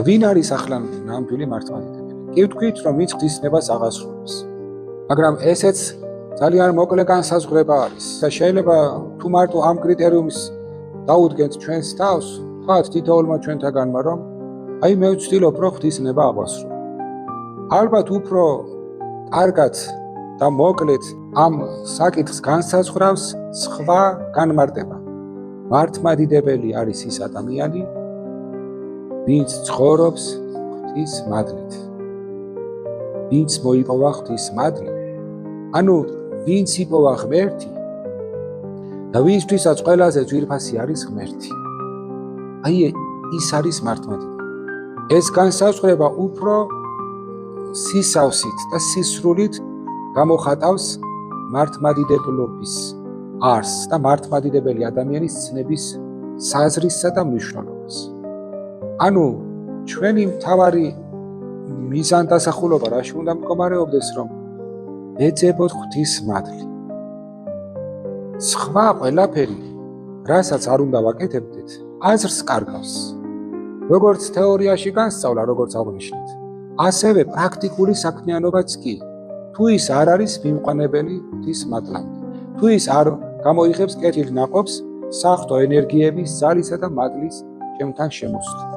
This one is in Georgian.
ვინ არის ახლა ნამდვილი მართლმადიდებელი? კი ვთქვით, რომ ვინც ღვთისნებას აღასრულებს. მაგრამ ესეც ძალიან მოკლე განსაზღვრება არის. შეიძლება თუ მარტო ამ კრიტერიუმის დაუდგენთ ჩვენს თავს, ვთქვათ თითოეულმა ჩვენთაგანმა, რომ აი მე ვცდილობ, რომ ღვთისნება აღვასრულო. ალბათ უფრო კარგად და მოკლედ ამ საკითხს განსაზღვრავს სხვა განმარტება. მართლმადიდებელი არის ის ადამიანი, ვინც ცხოვრობს ღვთის მადლით. ვინც მოიპოვა ღვთის მადლი, ანუ ვინც იპოვა ღმერთი და ვისთვისაც ყველაზე ძვირფასი არის ღმერთი. აი ის არის მართლმადიდებელი. ეს განსაზღვრება უფრო სისავსით და სისრულით გამოხატავს მართლმადიდებლობის არსს და მართლმადიდებელი ადამიანის ცნების საზრისსა და მნიშვნელობას. ანუ ჩვენი მთავარი მიზანდასახულობა რაში უნდა მდგომარეობდეს, რომ ეძებოთ ღვთის მადლი. სხვა ყველაფერი, რასაც არ უნდა ვაკეთებდეთ, აზრს კარგავს. როგორც თეორიაში განსწავლა, როგორც აღვნიშნეთ, ასევე პრაქტიკული საქმიანობაც კი. თუ ის არ არის მიმყენებელი ღვთის მადლამდე, თუ ის არ გამოიღებს კეთილ ნაყოფს საღვთო ენერგიების, ძალისა და მადლის ჩემთან შემოსვლით.